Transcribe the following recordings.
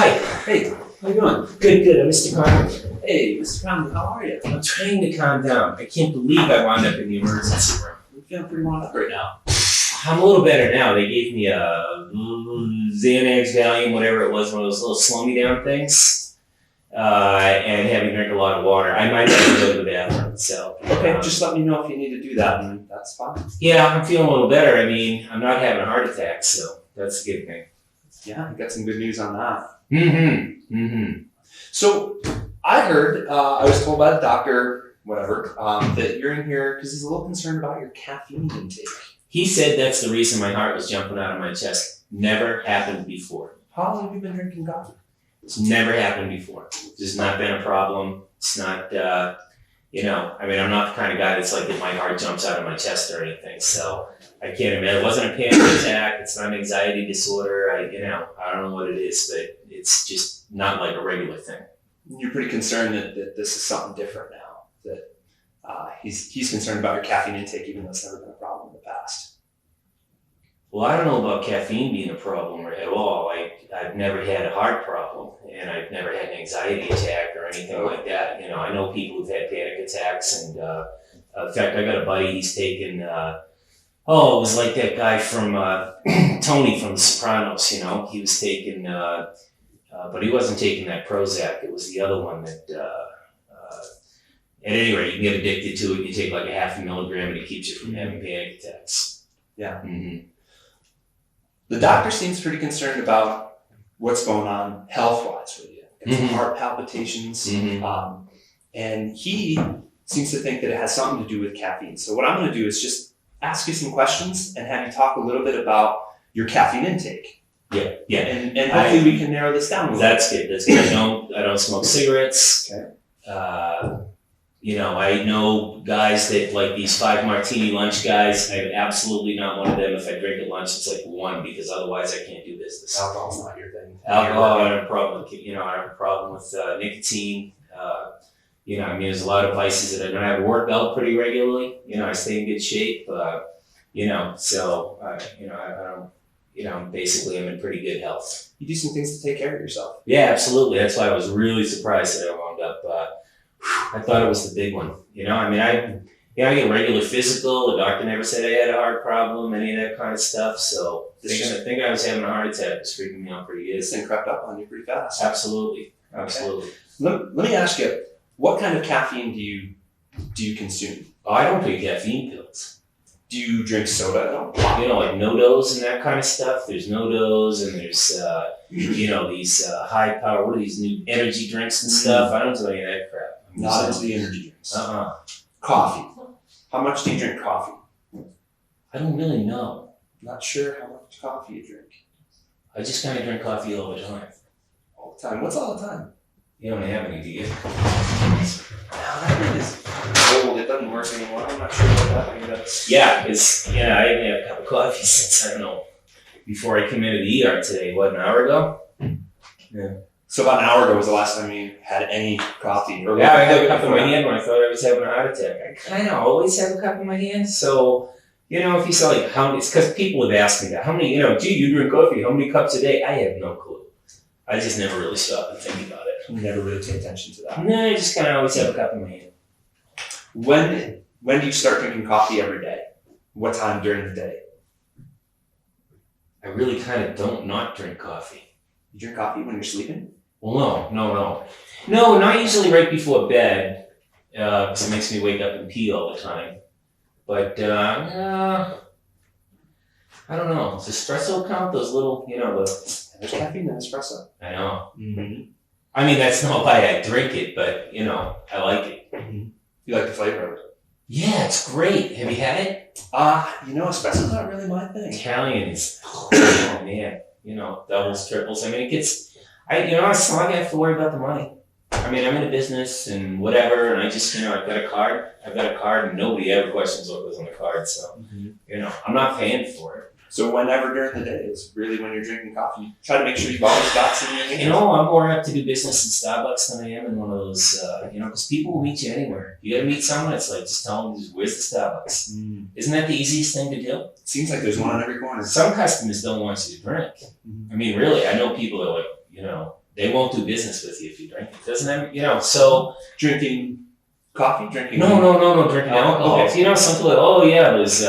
Hi. Hey, how you doing? Good, good. I'm Mr. Conley. Hey, Mr. Conley, how are you? I'm trying to calm down. I can't believe I wound up in the emergency room. I'm feeling pretty wound up right now. I'm a little better now. They gave me a Xanax, Valium, whatever it was, one of those little slow me down things, and had me drink a lot of water. I might have to go to the bathroom, so. Okay, just let me know if you need to do that, and that's fine. Yeah, I'm feeling a little better. I mean, I'm not having a heart attack, so that's a good thing. Yeah, I got some good news on that. Mm-hmm. So I heard, I was told by the doctor, whatever, that you're in here because he's a little concerned about your caffeine intake. He said that's the reason my heart was jumping out of my chest. Never happened before. How long have you been drinking coffee? It's never happened before. There's not been a problem. It's not, I'm not the kind of guy that's like that my heart jumps out of my chest or anything. So I can't admit it wasn't a panic attack. It's not an anxiety disorder. I don't know what it is, but it's just not like a regular thing. You're pretty concerned that this is something different now, that he's concerned about your caffeine intake, even though it's never been a problem in the past. Well, I don't know about caffeine being a problem at all. I've never had a heart problem, and I've never had an anxiety attack or anything like that. I know people who've had panic attacks, and in fact, I got a buddy. He's taken. It was like that guy from Tony from The Sopranos. He was taking, but he wasn't taking that Prozac. It was the other one that. At any rate, you can get addicted to it. You take like a 0.5 milligram, and it keeps you from having panic attacks. Yeah. Mm-hmm. The doctor seems pretty concerned about what's going on health-wise with you. Got some heart palpitations, and he seems to think that it has something to do with caffeine. So what I'm going to do is just ask you some questions and have you talk a little bit about your caffeine intake. Yeah. And hopefully we can narrow this down a little That's good. That's good. I don't smoke cigarettes. Okay. I know guys that like these 5 martini lunch guys. I'm absolutely not one of them. If I drink at lunch, it's like 1 because otherwise I can't do business. Alcohol's not your thing. Alcohol, I have a problem with, I have a problem with nicotine. There's a lot of vices that I don't have. Work out pretty regularly. I stay in good shape. Basically I'm in pretty good health. You do some things to take care of yourself. Yeah, absolutely. That's why I was really surprised that I wound up. I thought it was the big one. I get a regular physical. The doctor never said I had a heart problem, any of that kind of stuff. So thinking I was having a heart attack was freaking me out pretty good. This thing crept up on you pretty fast. Absolutely. Okay. Let me ask you, what kind of caffeine do you consume? Oh, I don't take caffeine pills. Do you drink soda at all? Like no-dos and that kind of stuff. There's no-dos and there's, these high power, what are these new energy drinks and stuff? I don't do any of that crap. Not into the energy drinks. Uh-uh. Coffee. How much do you drink coffee? I don't really know. Not sure how much coffee you drink. I just kind of drink coffee all the time. All the time? What's all the time? You don't have any, do you? That is old. It doesn't work anymore. I'm not sure what that means. Yeah, I haven't had a cup of coffee since, I don't know, before I came into the ER today, an hour ago? Yeah. So about an hour ago was the last time you had any coffee? I had a cup in my hand when I thought I was having a heart attack. I kind of always have a cup in my hand. So, if you saw like how many, it's because people have asked me that. How many, gee, you drink coffee, how many cups a day? I have no clue. I just never really stopped and think about it. You never really pay attention to that? No, I just kind of always have a cup in my hand. When do you start drinking coffee every day? What time during the day? I really kind of don't not drink coffee. You drink coffee when you're sleeping? Well, no. No, not usually right before bed, because it makes me wake up and pee all the time. But, I don't know. Does espresso count? Those little, There's caffeine in espresso. I know. Mm-hmm. I mean, that's not why I drink it, but, I like it. Mm-hmm. You like the flavor of it? Yeah, it's great. Have you had it? Espresso's not really my thing. Italian is, oh man, doubles, triples. I mean, it gets, it's not like I have to worry about the money. I mean, I'm in a business and whatever, and I just, I've got a card, and nobody ever questions what goes on the card, so, I'm not paying for it. So whenever during the day is really when you're drinking coffee, you try to make sure you've always got some in your hand. I'm more apt to do business in Starbucks than I am in one of those, because people will meet you anywhere. You gotta meet someone, it's like, just tell them, where's the Starbucks? Mm. Isn't that the easiest thing to do? It seems like there's one on every corner. Some customers don't want you to drink. Mm-hmm. I mean, really, I know people that are like, they won't do business with you if you drink it. Doesn't that, so. Drinking coffee? Drinking? No, drinking alcohol. Okay. Something like, there's,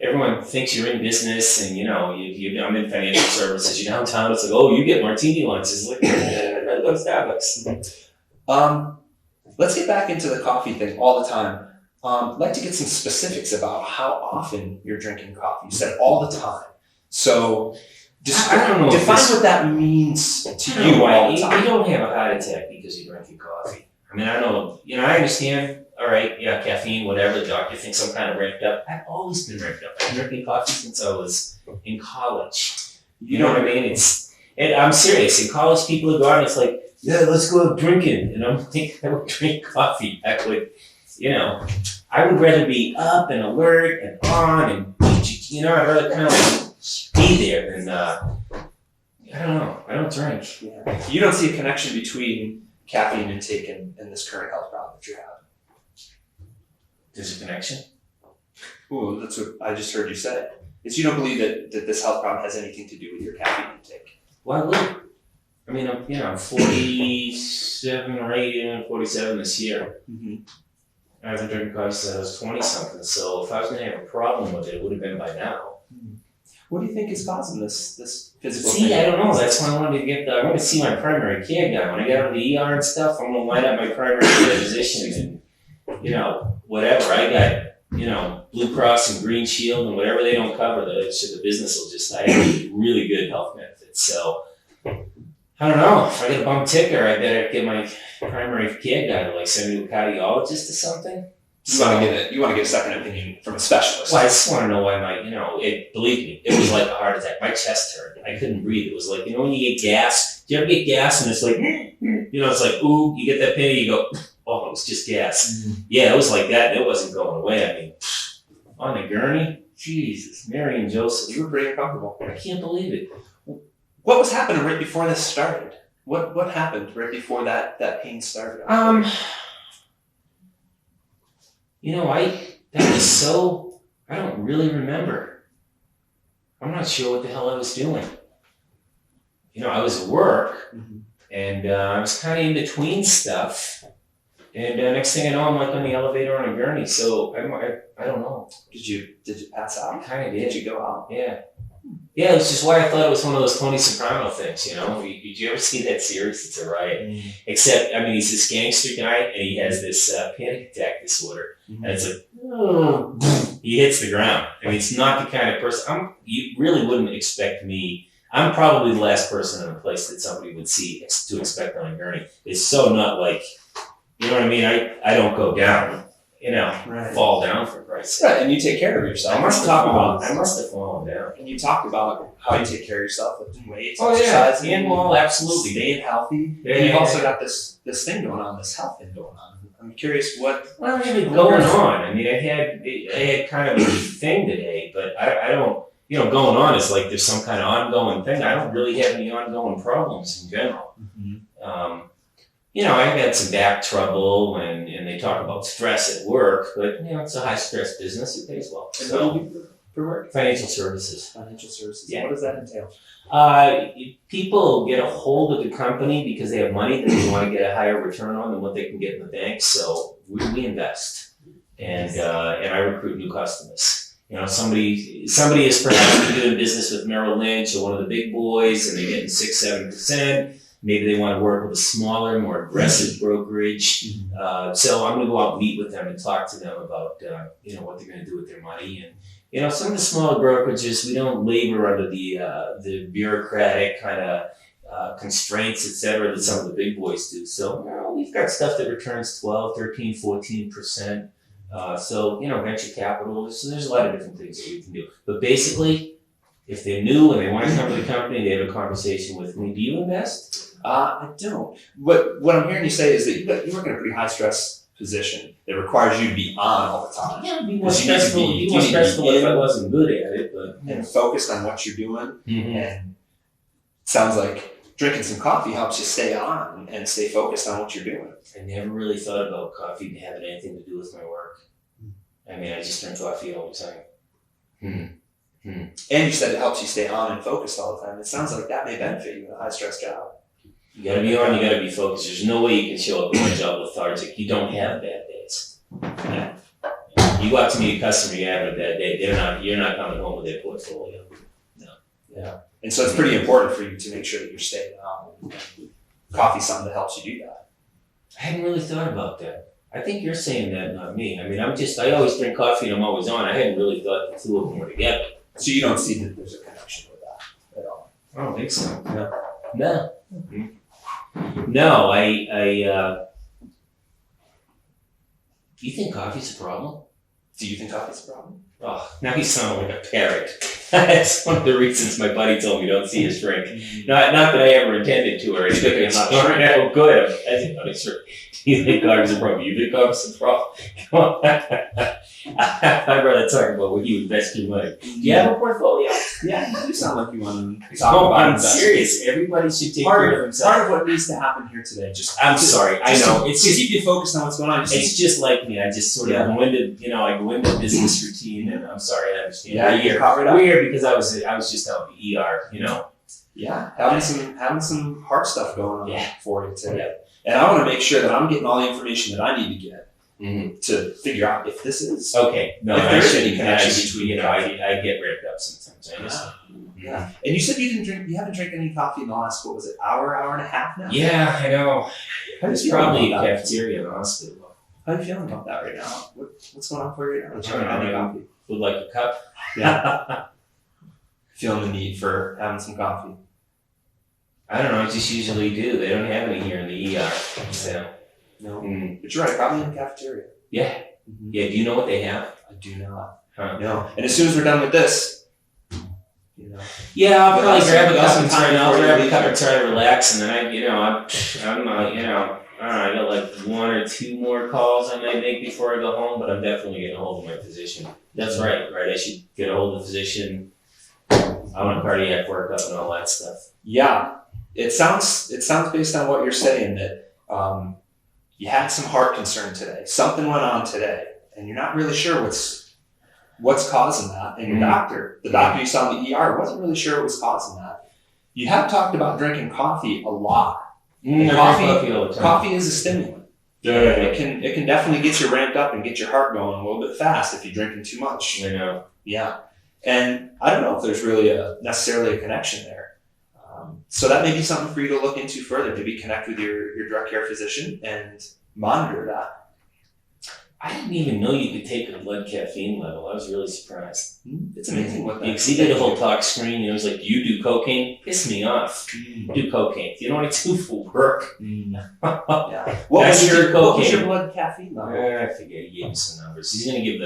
everyone thinks you're in business and, I'm in financial services. You're downtown, it's like, you get martini lunches. Like, I go to Starbucks. Let's get back into the coffee thing all the time. I'd like to get some specifics about how often you're drinking coffee. You said all the time. So define what that means to you all the time. You don't have a heart attack because you're drinking coffee. I mean, I know, I understand, all right, yeah, caffeine, whatever, the doctor thinks I'm kind of ramped up. I've always been ramped up. I've been drinking coffee since I was in college. You know what I mean? And I'm serious. In college, people would go out and it's like, yeah, let's go out drinking. And I'm thinking I would drink coffee. I would, I would rather be up and alert and on and, I'd rather kind of be there than, I don't know. I don't drink. Yeah. You don't see a connection between caffeine intake and this current health problem that you have? There's a connection? Ooh, that's what I just heard you say. Is you don't believe that this health problem has anything to do with your caffeine intake? Well, look. I mean, I'm 47 or 8, 47 this year. Mm-hmm. I've been drinking coffee since I was 20-something, so if I was going to have a problem with it, it would have been by now. What do you think is causing this physical thing? I don't know. That's why I wanted to get I want to see my primary care guy. When I get out of the ER and stuff, I'm going to line up my primary care physician and, whatever. I got, Blue Cross and Green Shield and whatever they don't cover, the business will just, I have really good health benefits. So, I don't know. If I get a bum ticker, I better get my primary care guy to send me to a cardiologist or something. You want to get a second opinion from a specialist. Well, I just want to know why believe me, it was like a heart attack. My chest hurt. I couldn't breathe. It was like, when you get gas, do you ever get gas and it's like, it's like, ooh, you get that pain, you go, oh, it was just gas. Mm-hmm. Yeah, it was like that. It wasn't going away. I mean, on the gurney, Jesus, Mary and Joseph. You were pretty uncomfortable. I can't believe it. What was happening right before this started? What happened right before that pain started? I don't really remember. I'm not sure what the hell I was doing. I was at work, mm-hmm. and I was kind of in between stuff. And next thing I know, I'm on the elevator on a gurney. So I don't know. Did you pass out? I kind of did. Did you go out? Yeah. Yeah, which is why I thought it was one of those Tony Soprano things, Did you ever see that series? It's a riot. Mm-hmm. Except, he's this gangster guy, and he has this panic attack disorder. Mm-hmm. And it's like, he hits the ground. It's not the kind of person, you really wouldn't expect me. I'm probably the last person in a place that somebody would see to expect on a gurney. It's so not like, you know what I mean? I don't go down, right. Fall down for Christ's sake. Right, and you take care of yourself. I must have fallen down. And you talked about how you take care of yourself, lifting weights, exercising. Yeah, well, absolutely. Staying healthy. Yeah, and you've also got this thing going on, this health thing going on. I'm curious what... Well, going on. I had kind of a thing today, but I don't... going on is like there's some kind of ongoing thing. I don't really have any ongoing problems in general. Mm-hmm. I've had some back trouble and they talk about stress at work, but it's a high stress business. It pays well. And what do you do for work? Financial services. Financial services. Yeah. What does that entail? People get a hold of the company because they have money that they want to get a higher return on than what they can get in the bank. So we invest and I recruit new customers. Somebody is perhaps doing business with Merrill Lynch or one of the big boys and they're getting 6-7%. Maybe they want to work with a smaller, more aggressive brokerage. So I'm going to go out and meet with them and talk to them about, what they're going to do with their money. And, some of the smaller brokerages, we don't labor under the bureaucratic kind of constraints, et cetera, that some of the big boys do. So we've got stuff that returns 12, 13, 14%. So, venture capital, there's a lot of different things that we can do. But basically, if they're new and they want to come to the company, they have a conversation with me. Do you invest? I don't. What I'm hearing you say is that you work in a pretty high stress position that requires you to be on all the time. Yeah, it'd be more stressful. If I wasn't good at it, but and focused on what you're doing. Mm-hmm. And it sounds like drinking some coffee helps you stay on and stay focused on what you're doing. I never really thought about coffee having anything to do with my work. I just drink coffee all the time. And you said it helps you stay on and focused all the time. It sounds like that may benefit you in a high stress job. You gotta be on, you gotta be focused. There's no way you can show up with a job lethargic. You don't have bad days. Yeah. You go out to meet a customer, you have a bad day, you're not coming home with their portfolio. No. Yeah. And so it's pretty important for you to make sure that you're staying on. Coffee's something that helps you do that. I hadn't really thought about that. I think you're saying that, not me. I mean, I always drink coffee and I'm always on. I hadn't really thought the two of them were together. So you don't see that there's a connection with that at all? I don't think so. No. No. No, do you think coffee's a problem? Do you think coffee's a problem? Oh, now you sound like a parrot. That's one of the reasons my buddy told me don't see us drink. Not that I ever intended to or anything. It's not sure. Oh, good. I think I'm not sure. You think coffee's a problem? You think coffee's a problem? Come on. I'd rather talk about where you invest your money. Do you have a portfolio? Yeah, you do sound like you want to No, talk about I'm investments. serious. Everybody should take care of themselves. Part of what needs to happen here today, I'm sorry. I know. It's to keep you focused on what's going on. It's just like me. I just sort of go into, I go into business routine, and I'm sorry, I understand. Yeah, you caught right up. Weird because I was just out in the ER, Yeah, having some hard stuff going on for you today. Yeah. And I want to make sure that I'm getting all the information that I need to get Mm-hmm. to figure out if this is. Okay. No, If I there is shouldn't. any connection I should, between I get ripped up sometimes. I just, Yeah. And you said you haven't drank any coffee in the last, what was it, hour and a half now? Yeah, I know. How It's you feeling probably a about that? cafeteria in the hospital. How are you feeling about that right now? What's going on for you right now? I'm trying to have coffee. Would like a cup? Yeah. Feeling the need for having some coffee. I don't know. I just usually do. They don't have any here in the ER. So. No. Mm. But you're right, probably in the cafeteria. Yeah. Mm-hmm. Yeah. Do you know what they have? I do not. Huh. No. And as soon as we're done with this, Yeah, I'll But probably also- grab a also cup and time try. I'll before you grab a leave cup here. and try to relax, and then I got like one or two more calls I might make before I go home, but I'm definitely getting a hold of my physician. That's right. I should get a hold of the physician. I want a cardiac workup and all that stuff. Yeah. It sounds based on what you're saying that you had some heart concern today. Something went on today, and you're not really sure what's causing that. And your the doctor you saw in the ER, wasn't really sure what was causing that. You have talked about drinking coffee a lot. Coffee is a stimulant. It can definitely get you ramped up and get your heart going a little bit fast if you're drinking too much. I know. Yeah. And I don't know if there's really necessarily a connection there. So that may be something for you to look into further. Maybe connect with your direct care physician and monitor that. I didn't even know you could take a blood caffeine level. I was really surprised. It's amazing what that Because he did a whole talk screen. He was like, "You do cocaine? Piss me off. Do cocaine. You know what I do for work?" Yeah. What What was your cocaine? blood caffeine level? I forget. He gave me some numbers. He's going to give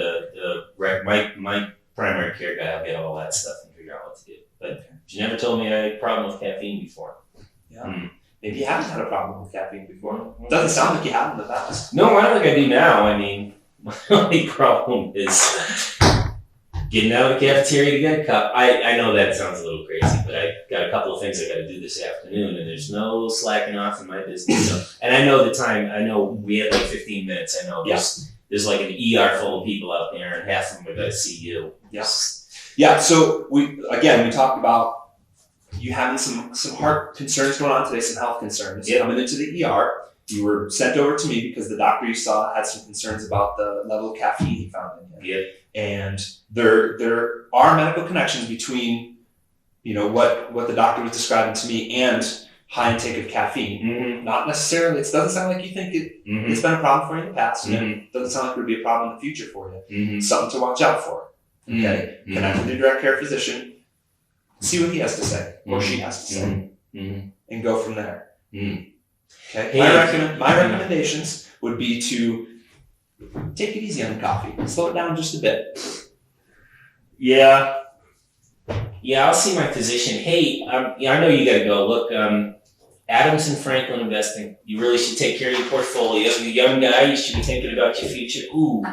my primary care guy. I'll get all that stuff and figure out what to do. But she never told me I had a problem with caffeine before. Yeah. Maybe you haven't had a problem with caffeine before. Doesn't sound like you have in the past. No, I don't think I do now. I mean, my only problem is getting out of the cafeteria to get a cup. I know that sounds a little crazy, but I got a couple of things I got to do this afternoon, and there's no slacking off in my business. So, and I know the time. I know we had like 15 minutes. I know there's like an ER full of people out there, and half of them are going to see you. Yes. Yeah. So we talked about you having some heart concerns going on today, some health concerns. Yep. Coming into the ER, you were sent over to me because the doctor you saw had some concerns about the level of caffeine he found in you. Yep. And there are medical connections between, what the doctor was describing to me and high intake of caffeine. Mm-hmm. Not necessarily. It doesn't sound like you think it's been a problem for you in the past, and it doesn't sound like it would be a problem in the future for you. Mm-hmm. Something to watch out for. Okay, connect with your direct care physician, see what he has to say or she has to say, and go from there. Okay, my recommendations would be to take it easy on the coffee, slow it down just a bit. Yeah, I'll see my physician. Hey, I know you got to go. Look, Adams and Franklin Investing. You really should take care of your portfolio. You're a young guy. You should be thinking about your future. Ooh.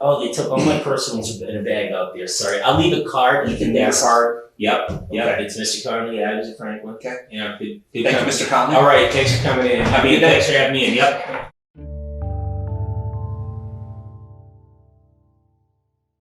Oh, they took all my personals in a bag out there. Sorry. I'll leave a card. You can leave a card. Yep. Okay. It's Mr. Conley, Adams and Franklin. Okay. Yeah, good Thank you, Mr. Conley. All right. Thanks for coming in. Thanks for having me in. Yep.